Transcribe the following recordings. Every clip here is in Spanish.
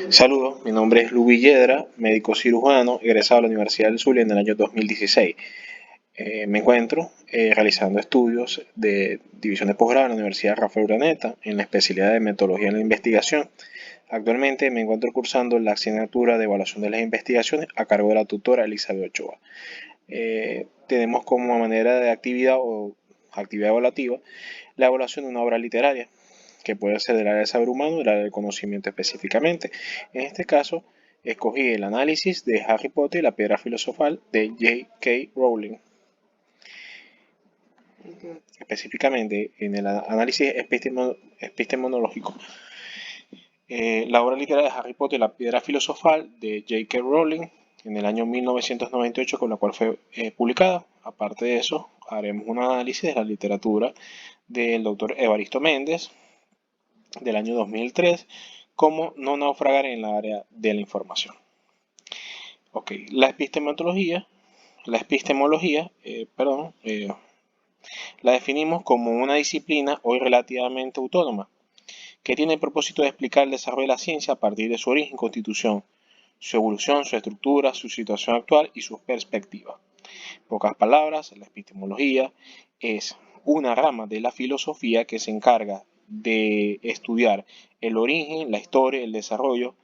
Saludos, mi nombre es Luis Yedra, médico cirujano, egresado de la Universidad del Zulia en el año 2016. Me encuentro realizando estudios de división de posgrado en la Universidad Rafael Urdaneta en la especialidad de metodología en la investigación. Actualmente me encuentro cursando la asignatura de evaluación de las investigaciones a cargo de la tutora Elizabeth Ochoa. Tenemos como manera de actividad o actividad evaluativa la evaluación de una obra literaria que puede ser del área del saber humano o del área del conocimiento específicamente. En este caso, escogí el análisis de Harry Potter y la piedra filosofal de J.K. Rowling. Específicamente, en el análisis epistemológico, la obra literaria de Harry Potter y la piedra filosofal de J.K. Rowling en el año 1998, con la cual fue publicada. Aparte de eso, haremos un análisis de la literatura del doctor Evaristo Méndez, del año 2003, como no naufragar en la área de la información. Ok, la epistemología la definimos como una disciplina hoy relativamente autónoma, que tiene el propósito de explicar el desarrollo de la ciencia a partir de su origen, constitución, su evolución, su estructura, su situación actual y sus perspectivas. En pocas palabras, la epistemología es una rama de la filosofía que se encarga de estudiar el origen, la historia, el desarrollo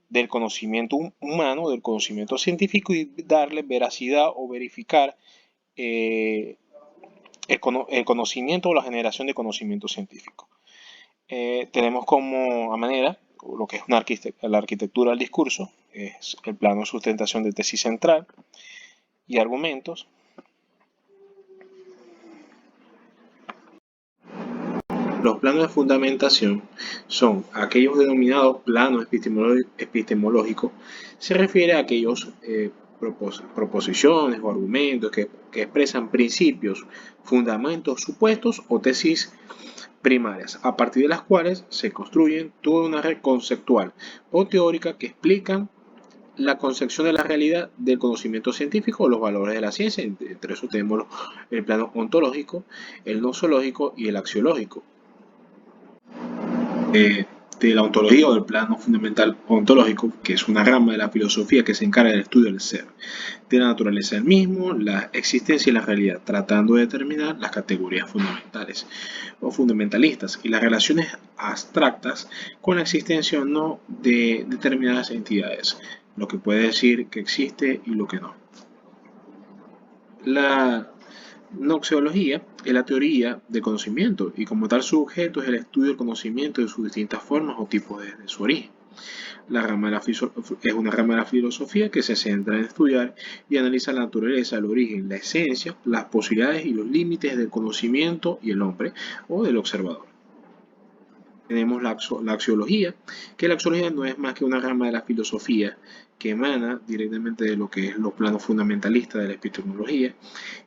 del conocimiento humano, del conocimiento científico y darle veracidad o verificar el conocimiento o la generación de conocimiento científico. Tenemos como manera lo que es la arquitectura del discurso, es el plano de sustentación de tesis central y argumentos. Los planos de fundamentación son aquellos denominados planos epistemológicos. Se refiere a aquellos proposiciones o argumentos que expresan principios, fundamentos, supuestos o tesis primarias, a partir de las cuales se construyen toda una red conceptual o teórica que explican la concepción de la realidad del conocimiento científico o los valores de la ciencia. Entre eso tenemos el plano ontológico, el nosológico y el axiológico. De la ontología o del plano fundamental ontológico, que es una rama de la filosofía que se encarga del estudio del ser, de la naturaleza del mismo, la existencia y la realidad, tratando de determinar las categorías fundamentales o fundamentalistas y las relaciones abstractas con la existencia o no de determinadas entidades, lo que puede decir que existe y lo que no. La noxeología es la teoría del conocimiento y como tal su objeto es el estudio del conocimiento de sus distintas formas o tipos de su origen. Es una rama de la filosofía que se centra en estudiar y analizar la naturaleza, el origen, la esencia, las posibilidades y los límites del conocimiento y el hombre o del observador. Tenemos la axiología, que la axiología no es más que una rama de la filosofía que emana directamente de lo que es los planos fundamentalistas de la epistemología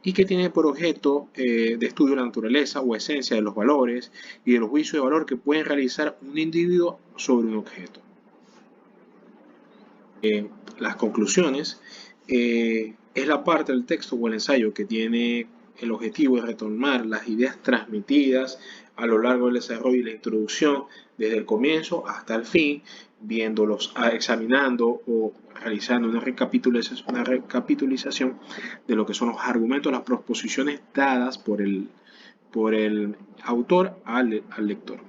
y que tiene por objeto de estudio la naturaleza o esencia de los valores y de los juicios de valor que pueden realizar un individuo sobre un objeto. Las conclusiones es la parte del texto o el ensayo que tiene el objetivo de retomar las ideas transmitidas a lo largo del desarrollo y la introducción desde el comienzo hasta el fin, viéndolos, examinando o realizando una recapitulización de lo que son los argumentos, las proposiciones dadas por el autor al lector.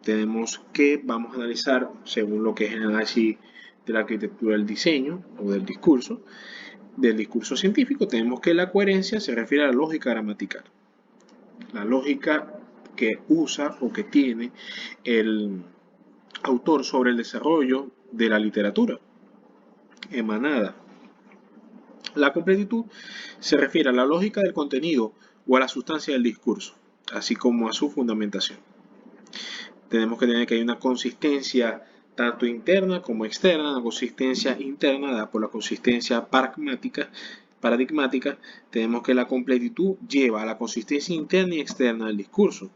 Tenemos que vamos a analizar según lo que es el análisis de la arquitectura del diseño o del discurso científico. Tenemos que la coherencia se refiere a la lógica gramatical, la lógica que usa o que tiene el autor sobre el desarrollo de la literatura emanada. La completitud se refiere a la lógica del contenido o a la sustancia del discurso, así como a su fundamentación. Tenemos que tener que hay una consistencia tanto interna como externa, una consistencia interna dada por la consistencia paradigmática. Tenemos que la completitud lleva a la consistencia interna y externa del discurso.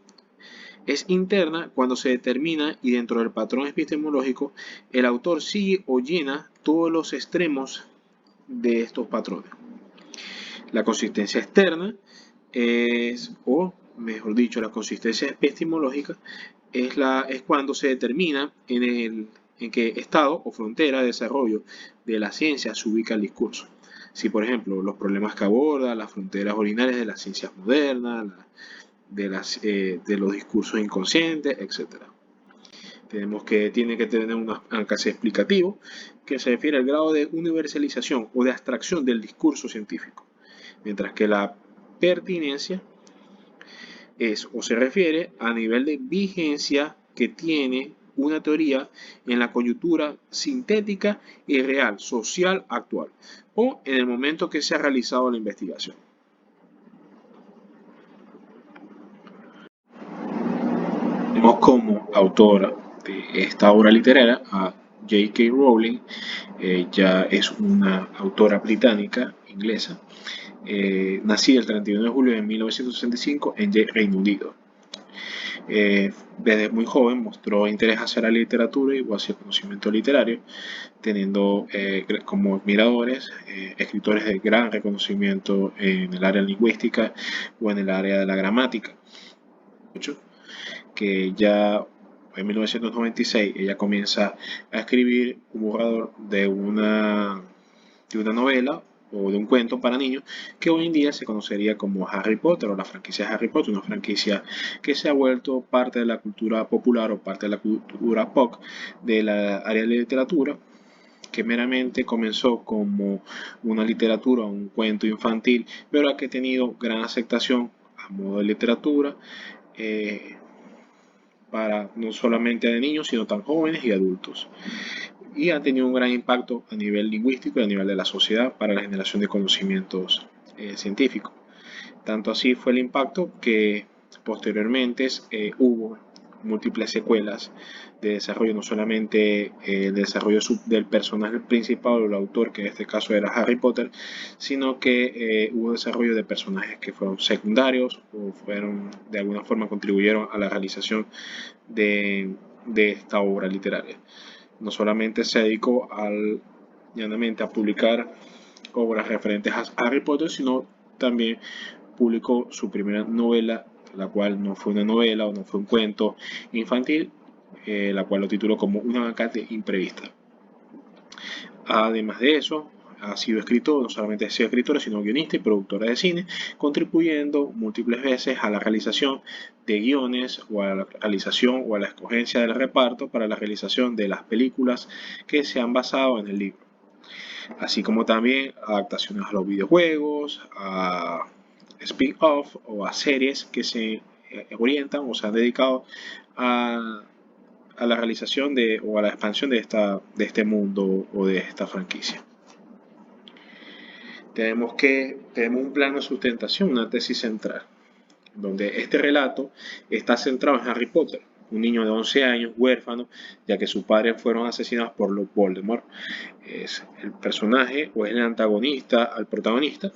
Es interna cuando se determina y dentro del patrón epistemológico el autor sigue o llena todos los extremos de estos patrones. La consistencia externa es o mejor dicho, la consistencia epistemológica es cuando se determina en qué estado o frontera de desarrollo de la ciencia se ubica el discurso. Si, por ejemplo, los problemas que aborda, las fronteras originales de las ciencias modernas, de los discursos inconscientes, etc. Tiene que tener un alcance explicativo que se refiere al grado de universalización o de abstracción del discurso científico, mientras que la pertinencia es o se refiere a nivel de vigencia que tiene una teoría en la coyuntura sintética y real, social, actual, o en el momento que se ha realizado la investigación. Tenemos como autora de esta obra literaria a J.K. Rowling. Ya es una autora británica, inglesa, nacida el 31 de julio de 1965 en Reino Unido. Desde muy joven mostró interés hacia la literatura y hacia el conocimiento literario, teniendo como admiradores escritores de gran reconocimiento en el área lingüística o en el área de la gramática. Que ya en 1996 ella comienza a escribir un borrador de una novela o de un cuento para niños que hoy en día se conocería como Harry Potter o la franquicia Harry Potter, una franquicia que se ha vuelto parte de la cultura popular o parte de la cultura pop de la área de literatura, que meramente comenzó como una literatura, un cuento infantil, pero que ha tenido gran aceptación a modo de literatura para no solamente de niños, sino tan jóvenes y adultos. Y ha tenido un gran impacto a nivel lingüístico y a nivel de la sociedad para la generación de conocimientos científicos. Tanto así fue el impacto que posteriormente hubo múltiples secuelas de desarrollo, no solamente el desarrollo del personaje principal o el autor, que en este caso era Harry Potter, sino que hubo desarrollo de personajes que fueron secundarios o fueron de alguna forma contribuyeron a la realización de esta obra literaria. No solamente se dedicó llanamente a publicar obras referentes a Harry Potter, sino también publicó su primera novela, la cual no fue una novela o no fue un cuento infantil, la cual lo tituló como Una vacante imprevista. Además de eso, ha sido escritor, no solamente ha sido escritora, sino guionista y productora de cine, contribuyendo múltiples veces a la realización de guiones o a la realización o a la escogencia del reparto para la realización de las películas que se han basado en el libro, así como también adaptaciones a los videojuegos, a spin-off o a series que se orientan o se han dedicado a la realización o a la expansión de este mundo o de esta franquicia. Tenemos un plano de sustentación, una tesis central, donde este relato está centrado en Harry Potter, un niño de 11 años, huérfano, ya que sus padres fueron asesinados por Lord Voldemort. Es el personaje o es el antagonista al protagonista,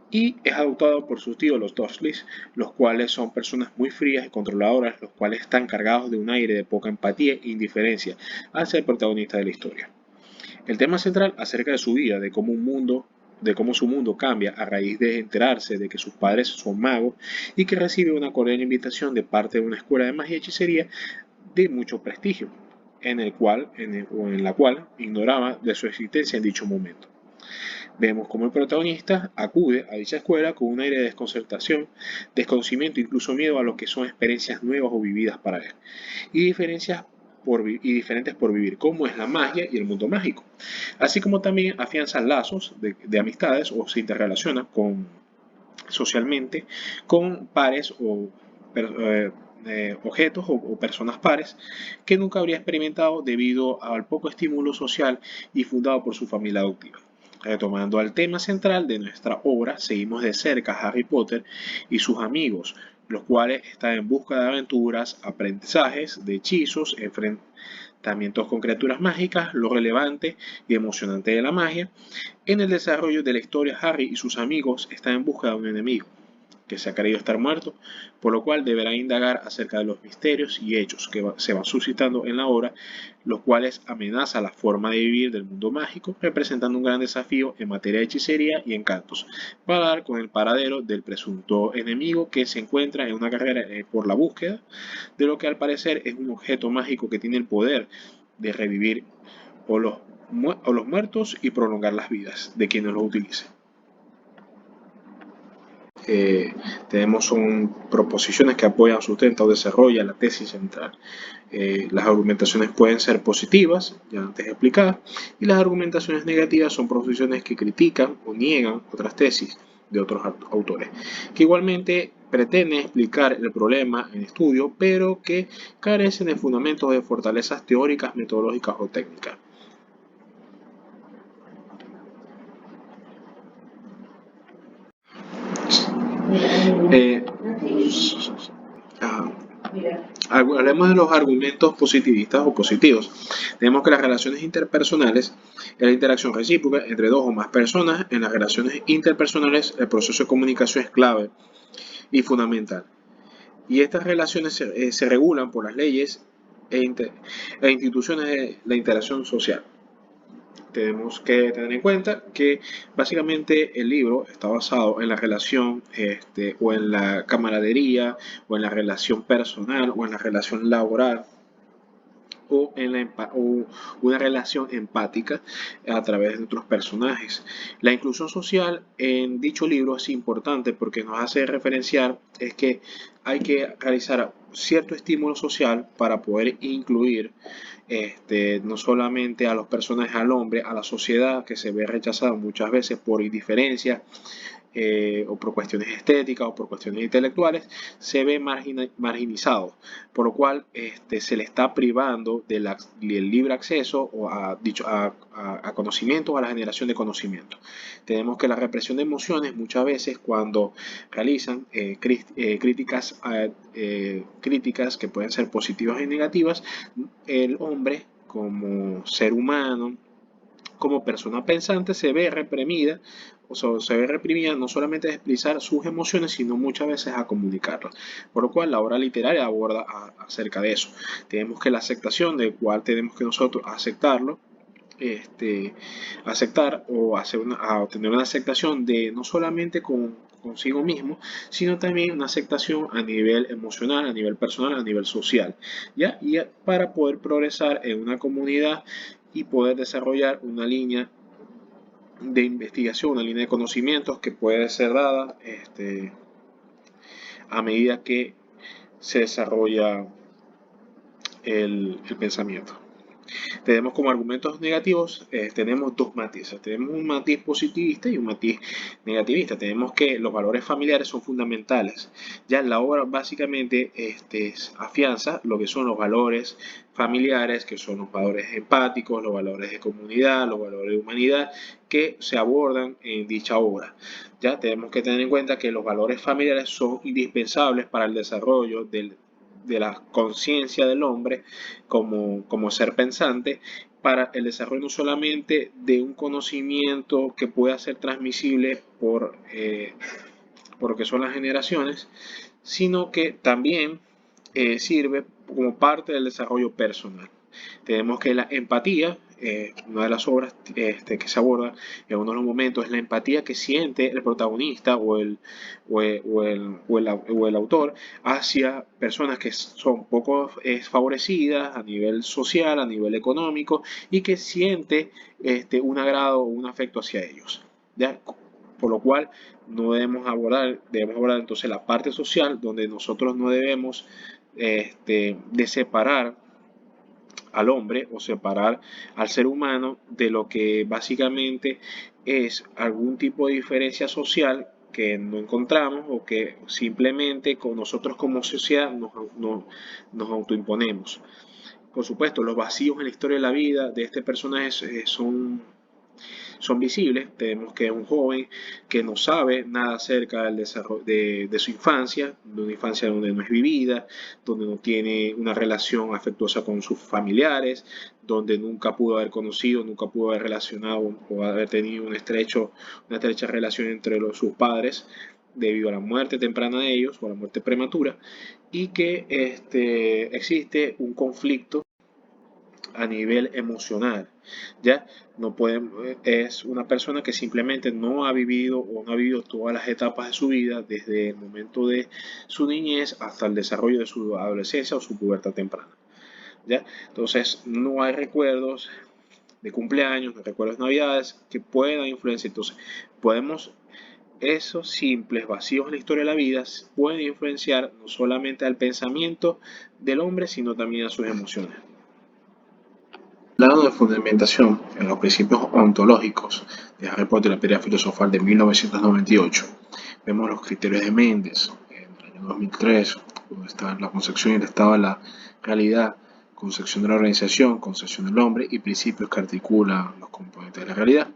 y es adoptado por sus tíos los Dursleys, los cuales son personas muy frías y controladoras, los cuales están cargados de un aire de poca empatía e indiferencia hacia el protagonista de la historia. El tema central acerca de su vida, de cómo su mundo cambia a raíz de enterarse de que sus padres son magos y que recibe una cordial invitación de parte de una escuela de magia y hechicería de mucho prestigio, en la cual ignoraba de su existencia en dicho momento. Vemos cómo el protagonista acude a dicha escuela con un aire de desconcertación, desconocimiento, incluso miedo a lo que son experiencias nuevas o vividas para él, y diferentes por vivir, como es la magia y el mundo mágico, así como también afianza lazos de amistades o se interrelaciona socialmente con pares o objetos o personas pares que nunca habría experimentado debido al poco estímulo social y fundado por su familia adoptiva. Retomando al tema central de nuestra obra, seguimos de cerca a Harry Potter y sus amigos, los cuales están en busca de aventuras, aprendizajes, de hechizos, enfrentamientos con criaturas mágicas, lo relevante y emocionante de la magia. En el desarrollo de la historia, Harry y sus amigos están en busca de un enemigo que se ha creído estar muerto, por lo cual deberá indagar acerca de los misterios y hechos que se van suscitando en la obra, los cuales amenazan la forma de vivir del mundo mágico, representando un gran desafío en materia de hechicería y encantos, para dar con el paradero del presunto enemigo que se encuentra en una carrera por la búsqueda de lo que al parecer es un objeto mágico que tiene el poder de revivir o los muertos y prolongar las vidas de quienes lo utilicen. Tenemos son proposiciones que apoyan, sustentan o desarrollan la tesis central. Las argumentaciones pueden ser positivas, ya antes explicadas, y las argumentaciones negativas son proposiciones que critican o niegan otras tesis de otros autores, que igualmente pretenden explicar el problema en estudio, pero que carecen de fundamentos de fortalezas teóricas, metodológicas o técnicas. Hablemos de los argumentos positivistas o positivos. Tenemos que las relaciones interpersonales es la interacción recíproca entre dos o más personas. En las relaciones interpersonales el proceso de comunicación es clave y fundamental. Y estas relaciones se regulan por las leyes e instituciones de la interacción social. Tenemos que tener en cuenta que básicamente el libro está basado en la relación o en la camaradería o en la relación personal o en la relación laboral o en una relación empática a través de otros personajes. La inclusión social en dicho libro es importante porque nos hace referenciar es que hay que realizar cierto estímulo social para poder incluir no solamente a los personajes, al hombre, a la sociedad que se ve rechazada muchas veces por indiferencia, o por cuestiones estéticas o por cuestiones intelectuales, se ve marginizado, por lo cual se le está privando del libre acceso o a conocimiento o a la generación de conocimiento. Tenemos que la represión de emociones muchas veces cuando realizan críticas que pueden ser positivas y negativas, el hombre como ser humano, como persona pensante, se ve reprimida, o sea, se ve reprimida no solamente a expresar sus emociones, sino muchas veces a comunicarlas. Por lo cual la obra literaria aborda acerca de eso. Tenemos que la aceptación, del cual tenemos que nosotros aceptarlo, aceptar o obtener una aceptación de no solamente consigo mismo, sino también una aceptación a nivel emocional, a nivel personal, a nivel social, ¿ya? Y para poder progresar en una comunidad y poder desarrollar una línea de investigación, una línea de conocimientos que puede ser dada a medida que se desarrolla el pensamiento. Tenemos como argumentos negativos, tenemos dos matices. Tenemos un matiz positivista y un matiz negativista. Tenemos que los valores familiares son fundamentales. Ya la obra básicamente afianza lo que son los valores familiares, que son los valores empáticos, los valores de comunidad, los valores de humanidad, que se abordan en dicha obra. Ya tenemos que tener en cuenta que los valores familiares son indispensables para el desarrollo de la conciencia del hombre como ser pensante, para el desarrollo no solamente de un conocimiento que pueda ser transmisible por lo que son las generaciones, sino que también sirve como parte del desarrollo personal. Tenemos que la empatía, una de las obras que se aborda en uno de los momentos, es la empatía que siente el protagonista o el autor hacia personas que son poco favorecidas a nivel social, a nivel económico, y que siente un agrado o un afecto hacia ellos, ¿ya? Por lo cual debemos abordar entonces la parte social, donde nosotros no debemos de separar al hombre o separar al ser humano de lo que básicamente es algún tipo de diferencia social que no encontramos o que simplemente con nosotros como sociedad nos autoimponemos. Por supuesto, los vacíos en la historia de la vida de este personaje son visibles. Tenemos que es un joven que no sabe nada acerca del desarrollo de su infancia, de una infancia donde no es vivida, donde no tiene una relación afectuosa con sus familiares, donde nunca pudo haber conocido, nunca pudo haber relacionado o haber tenido una estrecha relación entre sus padres. debido a la muerte temprana de ellos o a la muerte prematura, y que existe un conflicto a nivel emocional, ¿ya? No pueden, es una persona que simplemente no ha vivido o no ha vivido todas las etapas de su vida, desde el momento de su niñez hasta el desarrollo de su adolescencia o su pubertad temprana, ¿ya? Entonces, no hay recuerdos de cumpleaños, no hay recuerdos de navidades que puedan influenciar. Entonces, podemos, esos simples vacíos en la historia de la vida pueden influenciar no solamente al pensamiento del hombre, sino también a sus emociones. Hablando de fundamentación en los principios ontológicos de Harry Potter y la piedra filosofal de 1998, vemos los criterios de Mendes en el año 2003, donde está la concepción y el estado de la realidad, concepción de la organización, concepción del hombre y principios que articulan los componentes de la realidad.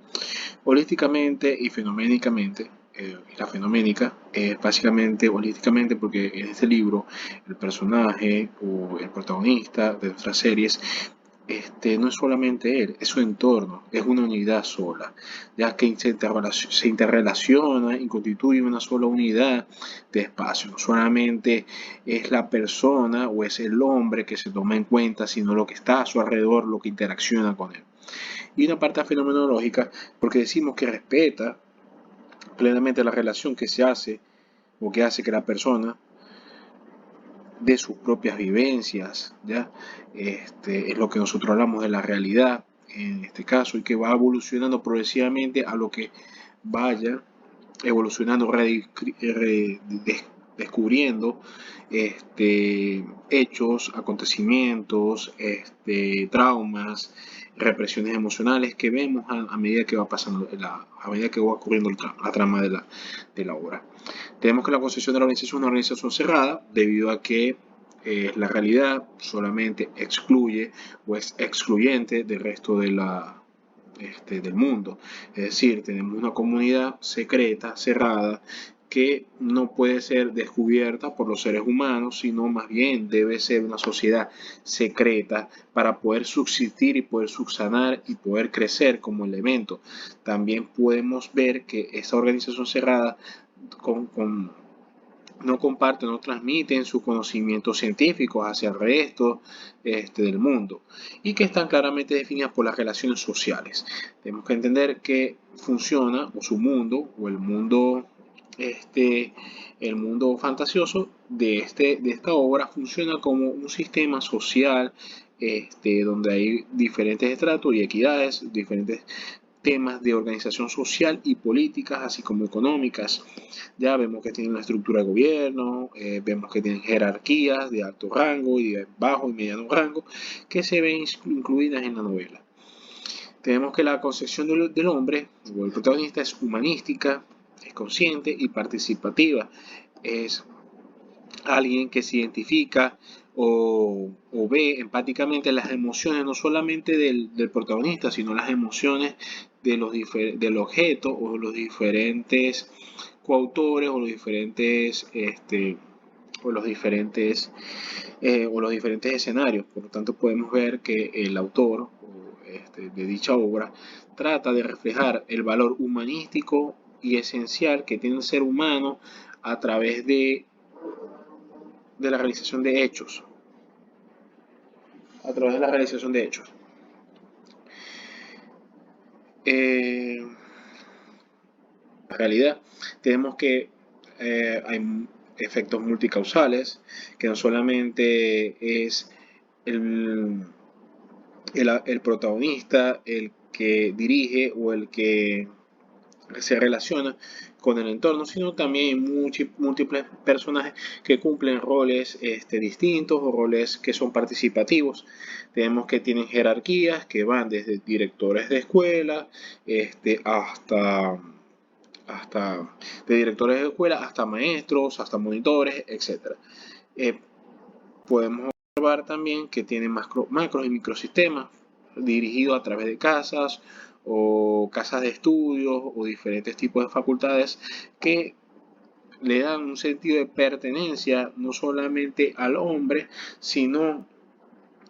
Holísticamente y fenoménicamente, la fenoménica es básicamente holísticamente porque en este libro el personaje o el protagonista de nuestras series no es solamente él, es su entorno, es una unidad sola, ya que se interrelaciona y constituye una sola unidad de espacio. No solamente es la persona o es el hombre que se toma en cuenta, sino lo que está a su alrededor, lo que interacciona con él. Y una parte fenomenológica, porque decimos que respeta plenamente la relación que se hace o que hace que la persona de sus propias vivencias, ¿ya? Es lo que nosotros hablamos de la realidad en este caso y que va evolucionando progresivamente a lo que vaya evolucionando, descubriendo hechos, acontecimientos, traumas, represiones emocionales que vemos a medida que va pasando, a medida que va ocurriendo la trama de la obra. Tenemos que la concepción de la organización es una organización cerrada debido a que la realidad solamente excluye o es excluyente del resto del mundo. Es decir, tenemos una comunidad secreta, cerrada, que no puede ser descubierta por los seres humanos, sino más bien debe ser una sociedad secreta para poder subsistir y poder subsanar y poder crecer como elemento. También podemos ver que esta organización cerrada no comparten, no transmiten sus conocimientos científicos hacia el resto del mundo y que están claramente definidas por las relaciones sociales. Tenemos que entender que funciona o su mundo o el mundo fantasioso de esta obra funciona como un sistema social donde hay diferentes estratos y equidades, diferentes temas de organización social y políticas, así como económicas. Ya vemos que tienen una estructura de gobierno, vemos que tienen jerarquías de alto rango y de bajo y mediano rango que se ven incluidas en la novela. Tenemos que la concepción del hombre o el protagonista es humanística, es consciente y participativa. Es alguien que se identifica o ve empáticamente las emociones no solamente del protagonista, sino las emociones del objeto o los diferentes coautores o los diferentes escenarios. Por lo tanto, podemos ver que el autor de dicha obra trata de reflejar el valor humanístico y esencial que tiene el ser humano a través de la realización de hechos. A través de la realización de hechos. En realidad, tenemos que hay efectos multicausales, que no solamente es el protagonista el que dirige o el que se relaciona con el entorno, sino también múltiples personajes que cumplen roles distintos o roles que son participativos. Tenemos que tienen jerarquías que van desde directores de escuela hasta de directores de escuela hasta maestros, hasta monitores, etc. Podemos observar también que tienen macros y microsistemas dirigidos a través de casas o casas de estudios o diferentes tipos de facultades que le dan un sentido de pertenencia no solamente al hombre, sino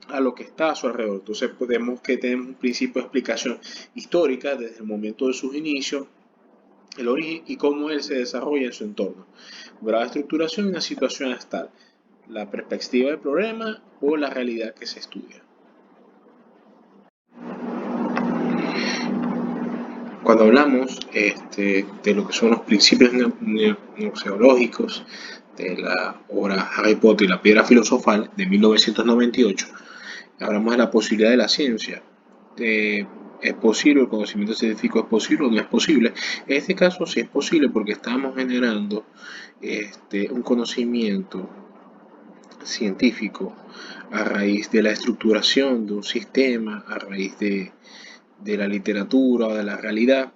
a lo que está a su alrededor. Entonces podemos que tenemos un principio de explicación histórica desde el momento de sus inicios el origen y cómo él se desarrolla en su entorno. Grado de estructuración en una situación estable, la perspectiva del problema o la realidad que se estudia. Cuando hablamos de lo que son los principios gnoseológicos de la obra Harry Potter y la piedra filosofal de 1998, hablamos de la posibilidad de la ciencia. ¿Es posible? ¿El conocimiento científico es posible o no es posible? En este caso sí es posible porque estamos generando un conocimiento científico a raíz de la estructuración de un sistema, a raíz de la literatura o de la realidad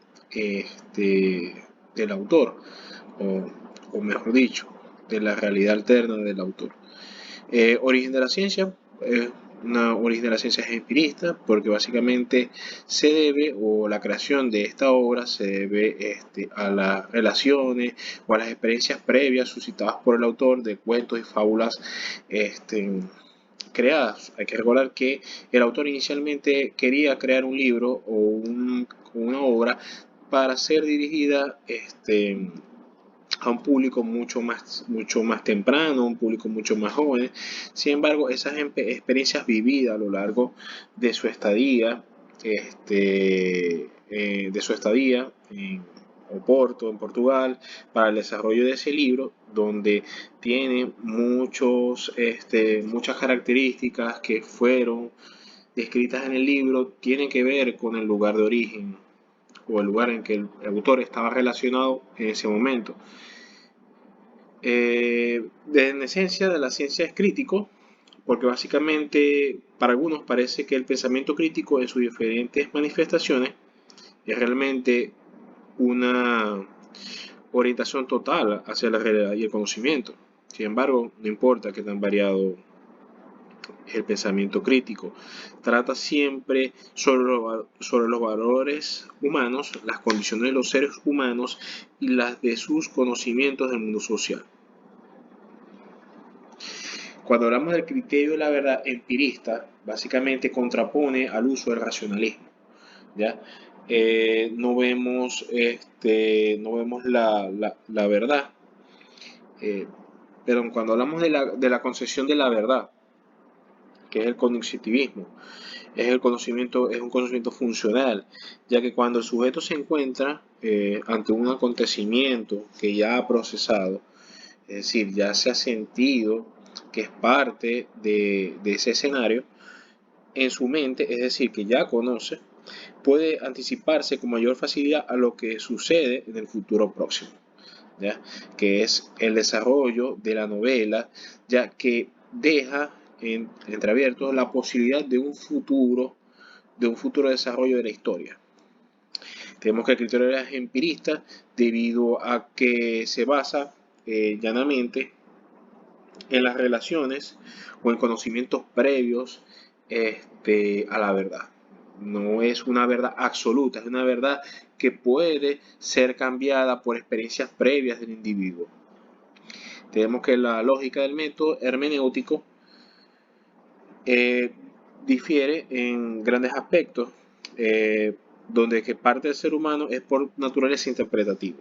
del autor, o mejor dicho, de la realidad alterna del autor. Origen de la ciencia, una origen de la ciencia es empirista, porque básicamente se debe, o la creación de esta obra se debe a las relaciones o a las experiencias previas suscitadas por el autor de cuentos y fábulas creadas. Hay que recordar que el autor inicialmente quería crear un libro o una obra para ser dirigida a un público mucho más temprano, un público mucho más joven. Sin embargo, esas experiencias vividas a lo largo de su estadía, en Oporto, en Portugal, para el desarrollo de ese libro, donde tiene muchas características que fueron descritas en el libro, tienen que ver con el lugar de origen o el lugar en que el autor estaba relacionado en ese momento. En esencia, de la ciencia es crítico, porque básicamente para algunos parece que el pensamiento crítico en sus diferentes manifestaciones es realmente una orientación total hacia la realidad y el conocimiento. Sin embargo, no importa qué tan variado es el pensamiento crítico, trata siempre sobre los valores humanos, las condiciones de los seres humanos y las de sus conocimientos del mundo social. Cuando hablamos del criterio de la verdad empirista, básicamente contrapone al uso del racionalismo, ¿ya? No vemos la verdad, pero cuando hablamos de la concepción de la verdad, que es el cognitivismo, es un conocimiento funcional, ya que cuando el sujeto se encuentra ante un acontecimiento que ya ha procesado, es decir, ya se ha sentido que es parte de ese escenario en su mente, es decir, que ya conoce, puede anticiparse con mayor facilidad a lo que sucede en el futuro próximo, ¿ya? Que es el desarrollo de la novela, ya que deja entreabierto la posibilidad de un futuro desarrollo de la historia. Tenemos que el criterio es empirista debido a que se basa llanamente en las relaciones o en conocimientos previos a la verdad. No es una verdad absoluta, es una verdad que puede ser cambiada por experiencias previas del individuo. Tenemos que la lógica del método hermenéutico difiere en grandes aspectos, donde que parte del ser humano es por naturaleza interpretativa.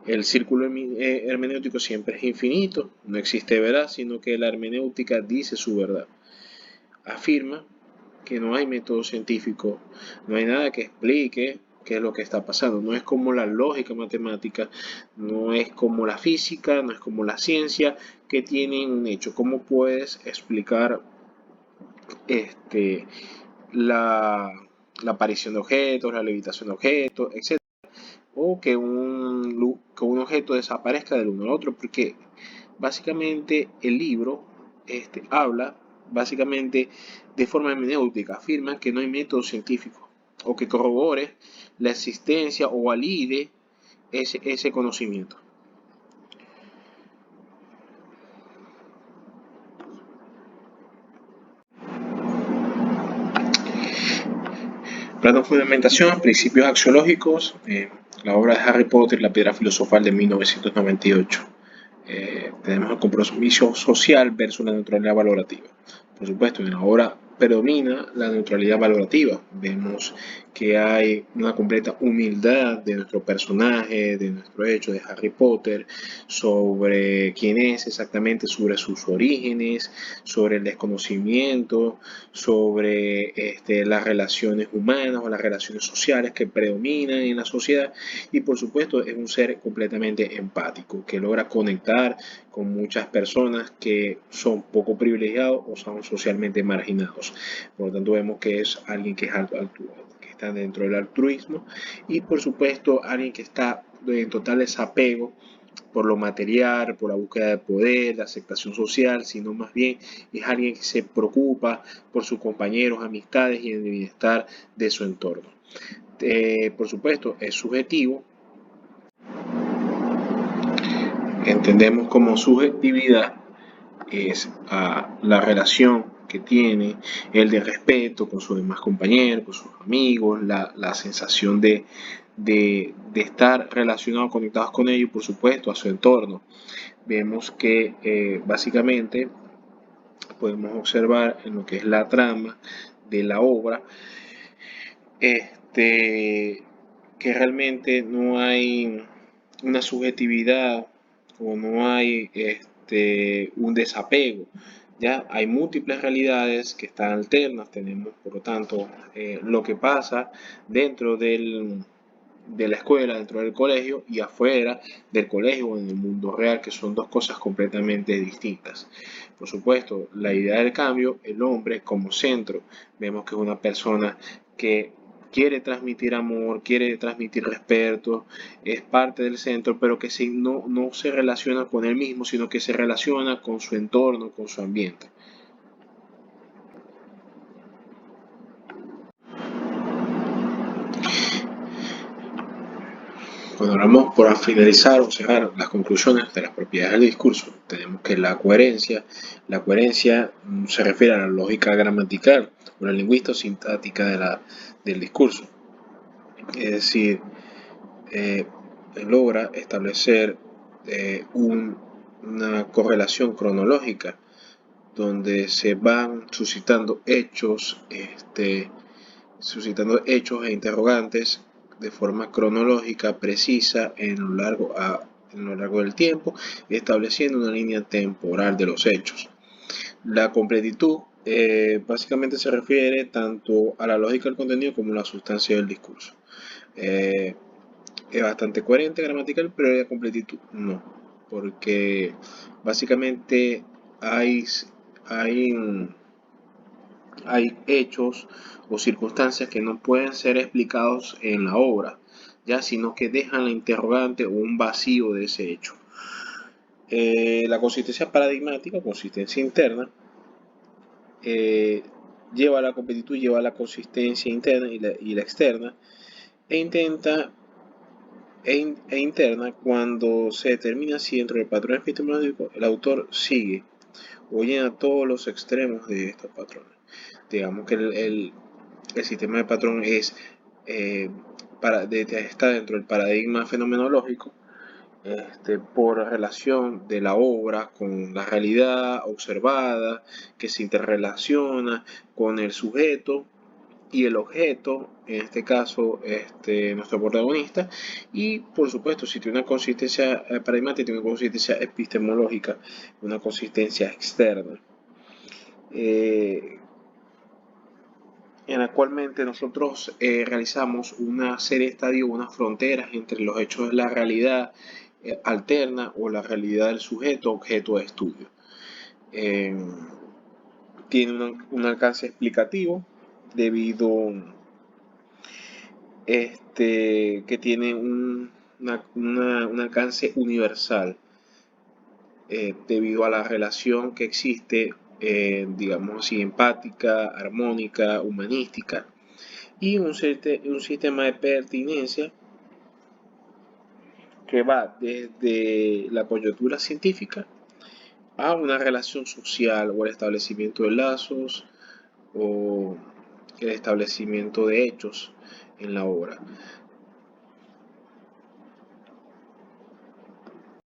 El círculo hermenéutico siempre es infinito, no existe verdad, sino que la hermenéutica dice su verdad. Afirma que no hay método científico, no hay nada que explique qué es lo que está pasando. No es como la lógica matemática, no es como la física, no es como la ciencia, que tienen un hecho. ¿Cómo puedes explicar la aparición de objetos, la levitación de objetos, etcétera? O que un objeto desaparezca del uno al otro, porque básicamente el libro habla básicamente de forma hermenéutica, afirma que no hay método científico o que corrobore la existencia o valide ese conocimiento. Plano de fundamentación, principios axiológicos, la obra de Harry Potter, la piedra filosofal de 1998. Tenemos el compromiso social versus la neutralidad valorativa. Por supuesto, en la obra predomina la neutralidad valorativa. Vemos que hay una completa humildad de nuestro personaje, de nuestro hecho, de Harry Potter, sobre quién es exactamente, sobre sus orígenes, sobre el desconocimiento, sobre las relaciones humanas o las relaciones sociales que predominan en la sociedad, y por supuesto es un ser completamente empático, que logra conectar con muchas personas que son poco privilegiados o son socialmente marginados. Por lo tanto, vemos que es alguien que está dentro del altruismo, y por supuesto alguien que está en total desapego por lo material, por la búsqueda de poder, de aceptación social, sino más bien es alguien que se preocupa por sus compañeros, amistades y el bienestar de su entorno. Por supuesto, es subjetivo. Entendemos como subjetividad es la relación que tiene el de respeto con sus demás compañeros, con sus amigos, la sensación de estar relacionados, conectados con ellos, por supuesto, a su entorno. Vemos que básicamente podemos observar en lo que es la trama de la obra, que realmente no hay una subjetividad o no hay un desapego. Ya hay múltiples realidades que están alternas. Tenemos, por lo tanto, lo que pasa dentro de la escuela, dentro del colegio, y afuera del colegio o en el mundo real, que son dos cosas completamente distintas. Por supuesto, la idea del cambio, el hombre como centro, vemos que es una persona que quiere transmitir amor, quiere transmitir respeto, es parte del centro, pero que no se relaciona con él mismo, sino que se relaciona con su entorno, con su ambiente. Cuando hablamos por finalizar o cerrar las conclusiones de las propiedades del discurso, tenemos que la coherencia se refiere a la lógica gramatical o la lingüística o sintáctica del discurso. Es decir, logra establecer una correlación cronológica donde se van suscitando hechos e interrogantes de forma cronológica, precisa en lo largo del tiempo, estableciendo una línea temporal de los hechos. La completitud básicamente se refiere tanto a la lógica del contenido como a la sustancia del discurso. Es bastante coherente gramatical, pero la completitud no, porque básicamente hay hechos o circunstancias que no pueden ser explicados en la obra, ya, sino que dejan la interrogante o un vacío de ese hecho. La consistencia paradigmática, consistencia interna, lleva a la completitud, lleva a la consistencia interna y la externa, e interna cuando se determina si dentro del patrón epistemológico el autor sigue o llena todos los extremos de estos patrones. Digamos que el sistema de patrón está dentro del paradigma fenomenológico, por relación de la obra con la realidad observada, que se interrelaciona con el sujeto y el objeto, en este caso nuestro protagonista, y por supuesto si tiene una consistencia paradigmática, tiene una consistencia epistemológica, una consistencia externa. En actualmente nosotros realizamos una serie de estadios, unas fronteras entre los hechos de la realidad alterna o la realidad del sujeto objeto de estudio. Tiene un alcance explicativo debido que tiene un alcance universal debido a la relación que existe, digamos así, empática, armónica, humanística, y un sistema de pertinencia que va desde la coyuntura científica a una relación social o el establecimiento de lazos o el establecimiento de hechos en la obra.